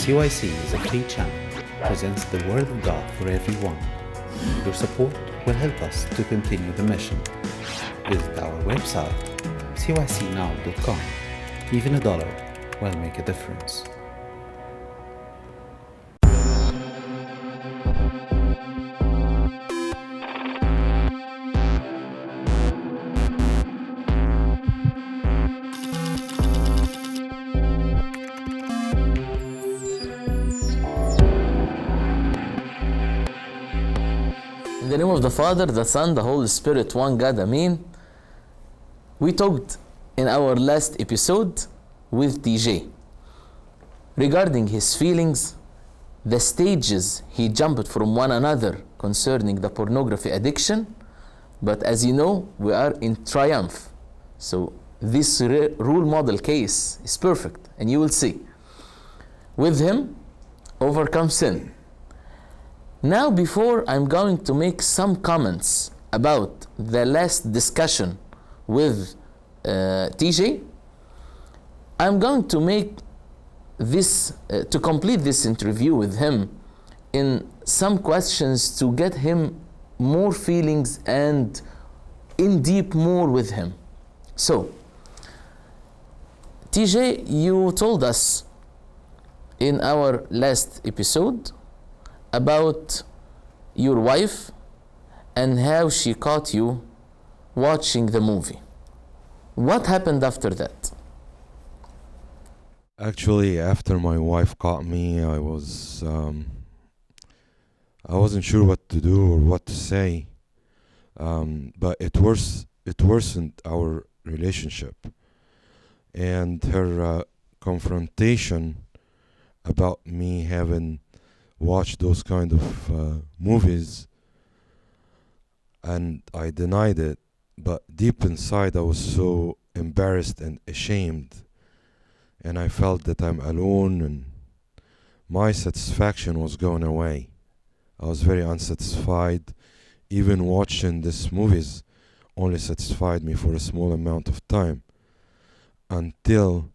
CYC is a free channel that presents the Word of God for everyone. Your support will help us to continue the mission. Visit our website, cycnow.com. Even $1 will make a difference. In the name of the Father, the Son, the Holy Spirit, one God, Amen. We talked in our last episode with TJ regarding his feelings, the stages he jumped from one another concerning the pornography addiction. But as you know, we are in triumph. So this rule model case is perfect, and you will see. With him, overcome sin. Now, before I'm going to make some comments about the last discussion with TJ, I'm going to make this, to complete this interview with him in some questions to get him more feelings and in deep more with him. So, TJ, you told us in our last episode about your wife and how she caught you watching the movie. What happened after that? Actually, after my wife caught me, I wasn't sure what to do or what to say, but it worsened our relationship, and her confrontation about me having watched those kind of movies, and I denied it, but deep inside I was so embarrassed and ashamed, and I felt that I'm alone and my satisfaction was going away. I was very unsatisfied. Even watching these movies only satisfied me for a small amount of time until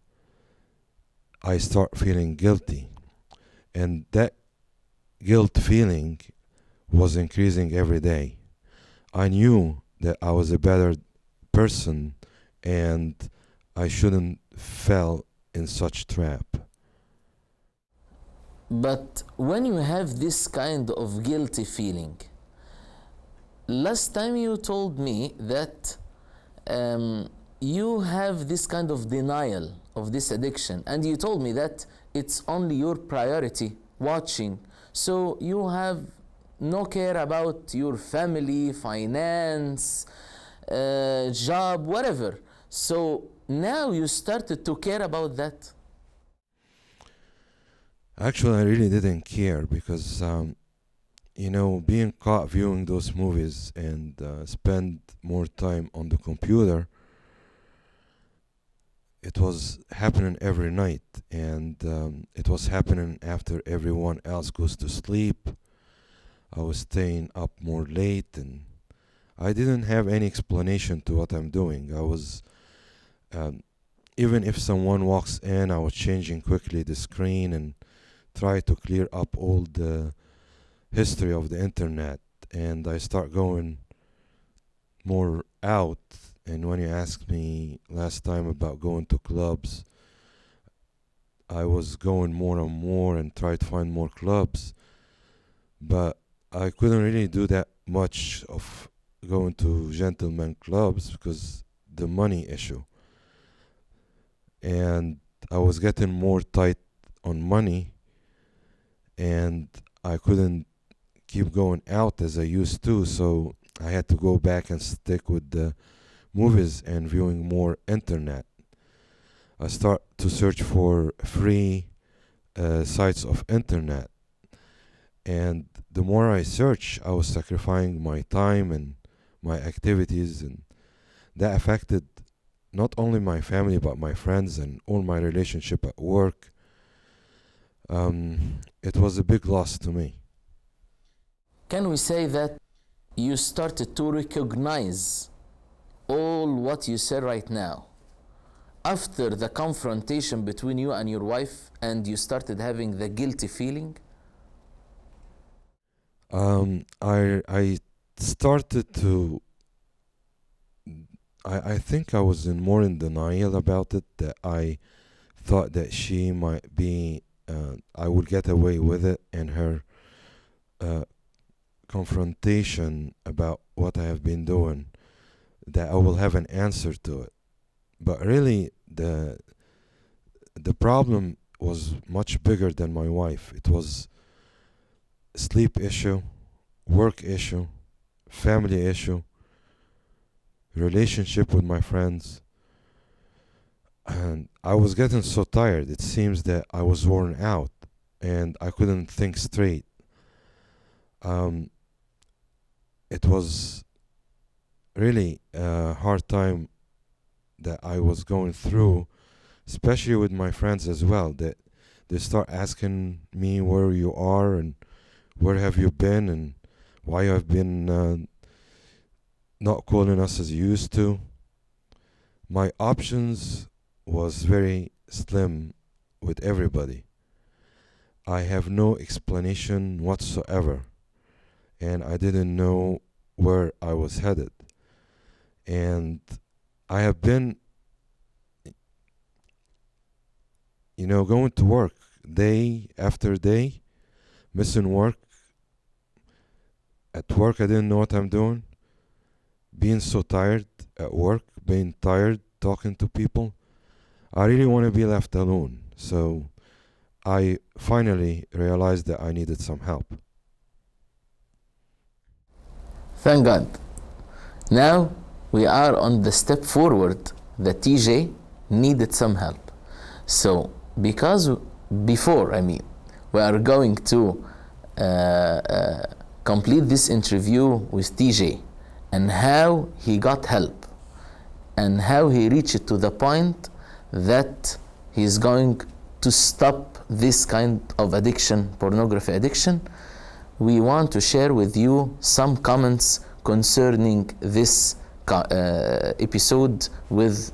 I start feeling guilty, and that guilt feeling was increasing every day. I knew that I was a better person and I shouldn't fall in such trap. But when you have this kind of guilty feeling, last time you told me that you have this kind of denial of this addiction, and you told me that it's only your priority watching, so you have no care about your family, finance, job, whatever. So now you started to care about that? Actually, I really didn't care because, being caught viewing those movies and spend more time on the computer, it was happening every night, and it was happening after everyone else goes to sleep. I was staying up more late, and I didn't have any explanation to what I'm doing. I was, even if someone walks in, I was changing quickly the screen and try to clear up all the history of the internet, and I start going more out. And when you asked me last time about going to clubs, I was going more and more and try to find more clubs, but I couldn't really do that much of going to gentlemen clubs because the money issue, and I was getting more tight on money, and I couldn't keep going out as I used to, so I had to go back and stick with the movies and viewing more internet. I start to search for free sites of internet, and the more I search, I was sacrificing my time and my activities, and that affected not only my family but my friends and all my relationship at work. It was a big loss to me. Can we say that you started to recognize all what you said right now? after the confrontation between you and your wife and you started having the guilty feeling? I started to. I think I was more in denial about it. That I thought that she might be. I would get away with it, and her confrontation about what I have been doing, that I will have an answer to it. But really, the problem was much bigger than my wife. It was sleep issue, work issue, family issue, relationship with my friends. And I was getting so tired. It seems that I was worn out and I couldn't think straight. It was really a hard time that I was going through, especially with my friends as well, that they start asking me where you are and where have you been and why you have been not calling us as you used to. My options was very slim with everybody. I have no explanation whatsoever, and I didn't know where I was headed. And I have been, going to work day after day, missing work. At work, I didn't know what I'm doing. Being so tired at work, being tired talking to people. I really want to be left alone. So I finally realized that I needed some help. Thank God. Now we are on the step forward that TJ needed some help. So because before, we are going to complete this interview with TJ and how he got help and how he reached to the point that he's going to stop this kind of addiction, pornography addiction. We want to share with you some comments concerning this episode with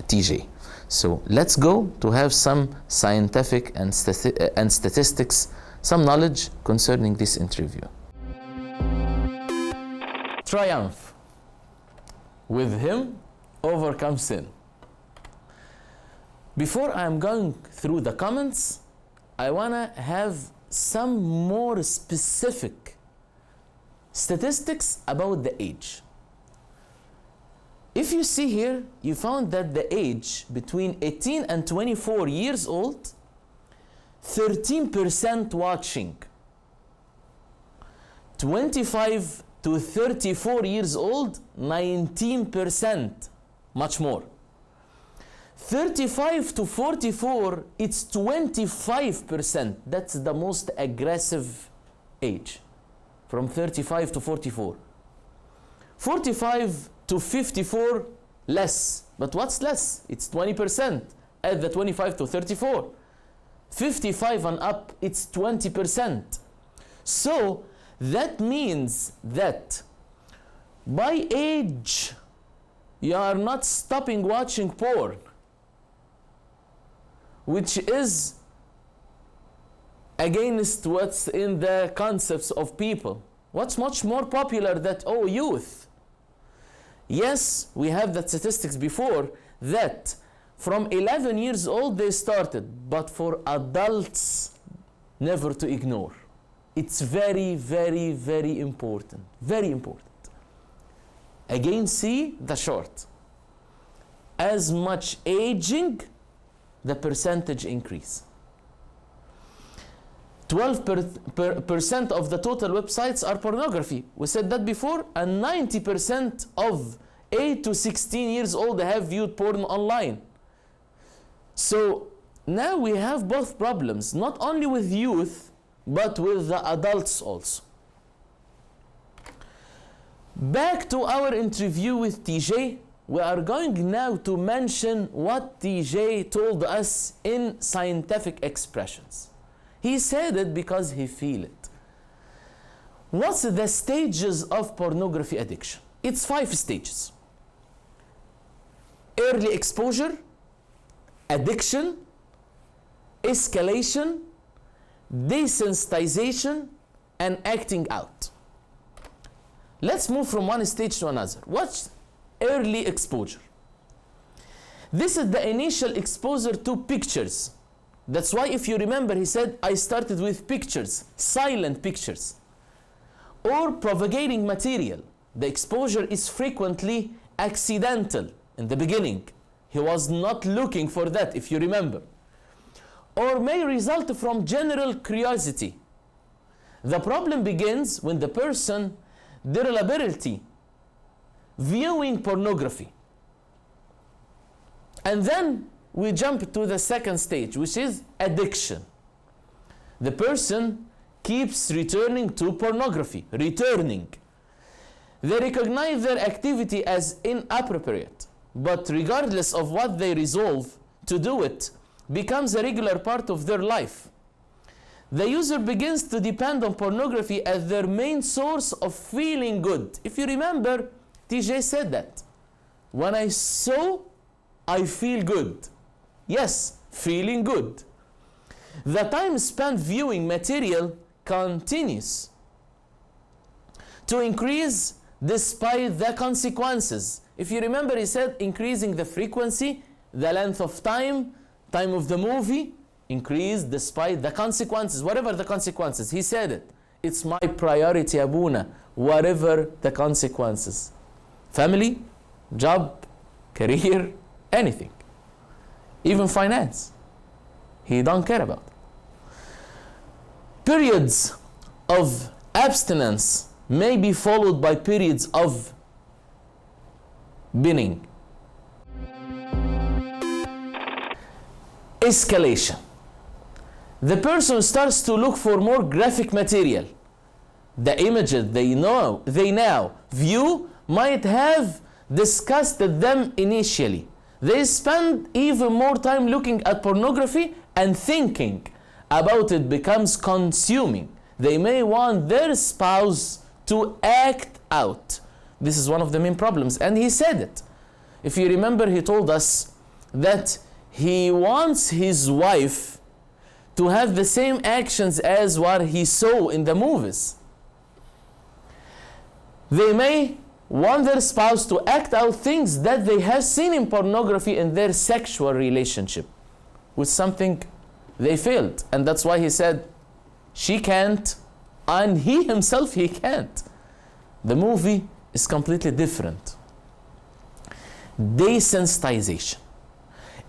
TJ. So let's go to have some scientific and statistics, some knowledge concerning this interview. Triumph. With him, overcome sin. Before I'm going through the comments, I want to have some more specific statistics about the age. If you see here, you found that the age between 18 and 24 years old, 13% watching. 25 to 34 years old, 19%, much more. 35 to 44, it's 25%. That's the most aggressive age, from 35 to 44. 45 to 54, less. But what's less? It's 20% at the 25 to 34. 55 and up, it's 20%. So that means that by age, you are not stopping watching porn, which is against what's in the concepts of people. What's much more popular that, youth. Yes, we have the statistics before that from 11 years old they started, but for adults, never to ignore. It's very, very, very important. Very important. Again, see the short. As much aging, the percentage increase. 12% of the total websites are pornography. We said that before. And 90% of 8 to 16 years old have viewed porn online. So now we have both problems, not only with youth, but with the adults also. Back to our interview with TJ. We are going now to mention what TJ told us in scientific expressions. He said it because he feel it. What's the stages of pornography addiction? It's 5 stages. Early exposure, addiction, escalation, desensitization, and acting out. Let's move from one stage to another. What's early exposure? This is the initial exposure to pictures. That's why, if you remember, he said, I started with pictures, silent pictures, or propagating material. The exposure is frequently accidental in the beginning. He was not looking for that, if you remember. Or may result from general curiosity. The problem begins when the person deliberately viewing pornography. And then we jump to the second stage, which is addiction. The person keeps returning to pornography, They recognize their activity as inappropriate, but regardless of what they resolve to do, it becomes a regular part of their life. The user begins to depend on pornography as their main source of feeling good. If you remember, TJ said that. When I saw, I feel good. Yes, feeling good. The time spent viewing material continues to increase despite the consequences. If you remember, he said increasing the frequency, the length of time of the movie, increase despite the consequences, whatever the consequences. He said it. It's my priority, Abuna, whatever the consequences. Family, job, career, anything. Even finance. He don't care about it. Periods of abstinence may be followed by periods of binning. Escalation. The person starts to look for more graphic material. The images they now view might have disgusted them initially. They spend even more time looking at pornography, and thinking about it becomes consuming. They may want their spouse to act out. This is one of the main problems, and he said it. If you remember, he told us that he wants his wife to have the same actions as what he saw in the movies. They may want their spouse to act out things that they have seen in pornography in their sexual relationship with something they failed. And that's why he said, she can't, and he himself, he can't. The movie is completely different. Desensitization.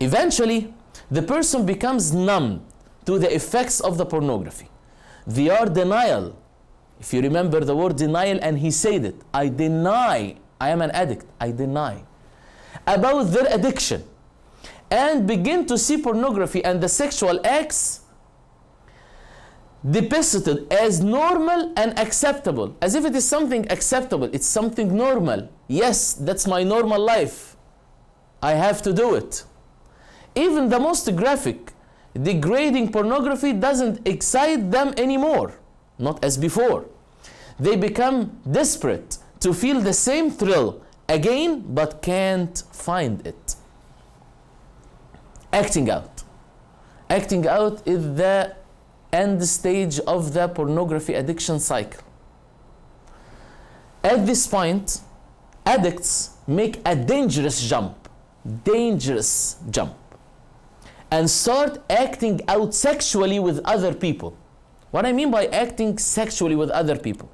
Eventually, the person becomes numb to the effects of the pornography. They are denial. If you remember the word denial, and he said it, I deny, I am an addict, I deny about their addiction, and begin to see pornography and the sexual acts depicted as normal and acceptable, as if it is something acceptable, it's something normal. Yes, that's my normal life. I have to do it. Even the most graphic, degrading pornography doesn't excite them anymore, not as before. They become desperate to feel the same thrill again, but can't find it. Acting out. Acting out is the end stage of the pornography addiction cycle. At this point, addicts make a dangerous jump, and start acting out sexually with other people. What I mean by acting sexually with other people,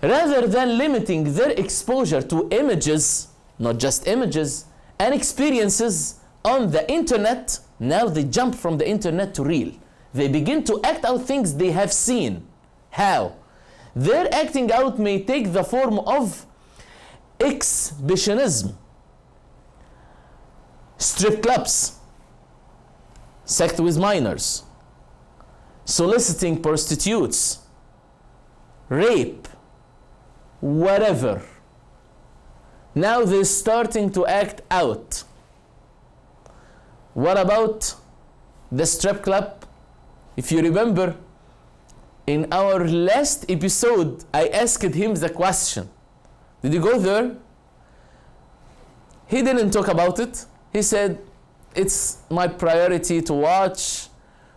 rather than limiting their exposure to images, not just images, and experiences on the internet, now they jump from the internet to real. They begin to act out things they have seen. How? Their acting out may take the form of exhibitionism, strip clubs, sex with minors, soliciting prostitutes, rape, whatever. Now they're starting to act out. What about the strip club? If you remember, in our last episode, I asked him the question, did you go there? He didn't talk about it. He said, it's my priority to watch.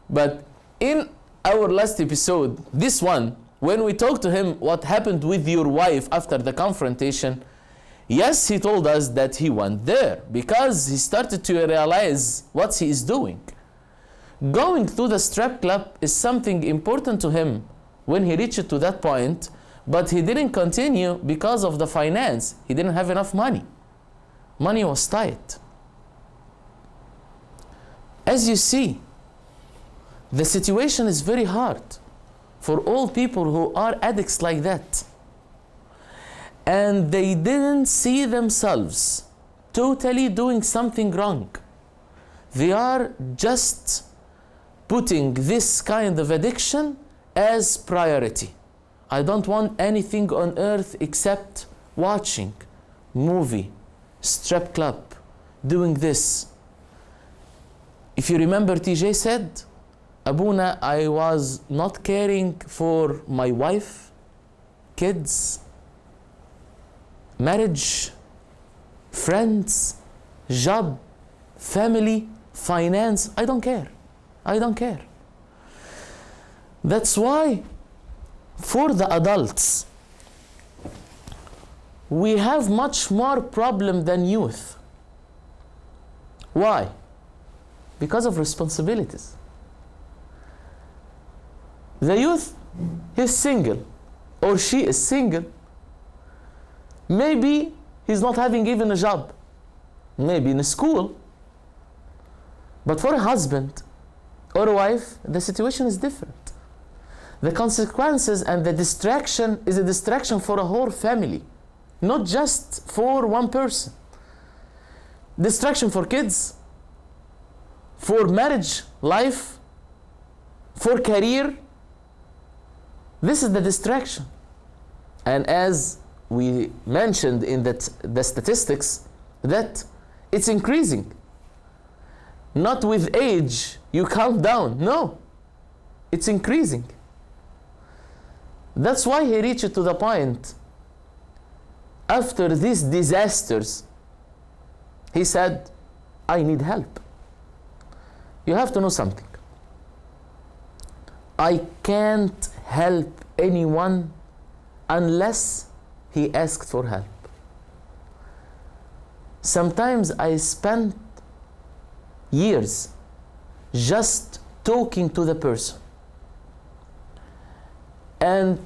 But in our last episode, this one, when we talked to him what happened with your wife after the confrontation, yes, he told us that he went there because he started to realize what he is doing. Going to the strip club is something important to him when he reached to that point, but he didn't continue because of the finance. He didn't have enough money. Money was tight. As you see, the situation is very hard for all people who are addicts like that. And they didn't see themselves totally doing something wrong. They are just putting this kind of addiction as priority. I don't want anything on earth except watching movie, strip club, doing this. If you remember, TJ said, Abuna, I was not caring for my wife, kids, marriage, friends, job, family, finance. I don't care. I don't care. That's why for the adults, we have much more problem than youth. Why? Because of responsibilities. The youth is single, or she is single. Maybe he's not having even a job, maybe in a school. But for a husband or a wife, the situation is different. The consequences and the distraction is a distraction for a whole family, not just for one person. Distraction for kids, for marriage, life, for career. This is the distraction. And as we mentioned in the statistics, that it's increasing. Not with age, you count down. No, it's increasing. That's why he reached to the point, after these disasters, he said, I need help. You have to know something. I can't help anyone unless he asked for help. Sometimes I spend years just talking to the person. And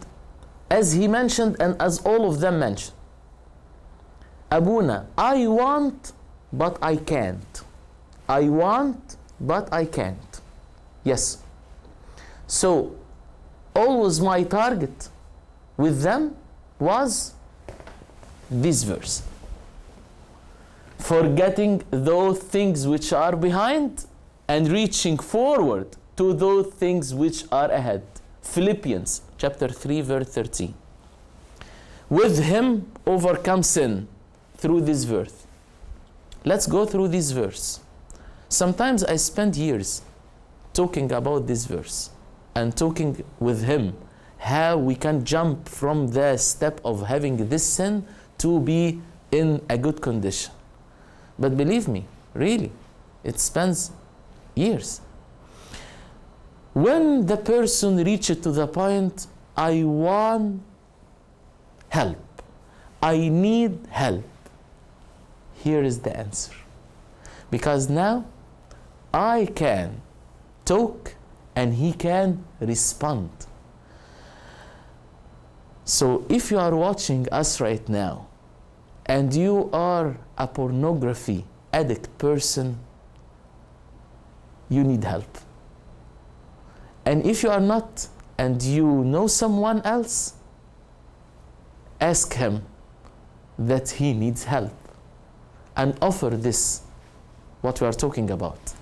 as he mentioned, and as all of them mentioned, Abuna, I want, but I can't. I want, but I can't. Yes. So, always my target with them was this verse. Forgetting those things which are behind and reaching forward to those things which are ahead. Philippians chapter 3 verse 13. With him overcome sin through this verse. Let's go through this verse. Sometimes I spend years talking about this verse and talking with him how we can jump from the step of having this sin to be in a good condition. But believe me, really, it spends years. When the person reaches to the point, I want help, I need help, here is the answer. Because now I can talk and he can respond. So if you are watching us right now and you are a pornography addict person, you need help. And if you are not, and you know someone else, ask him that he needs help and offer this, what we are talking about.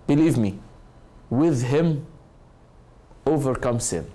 Believe me, with him, overcome sin.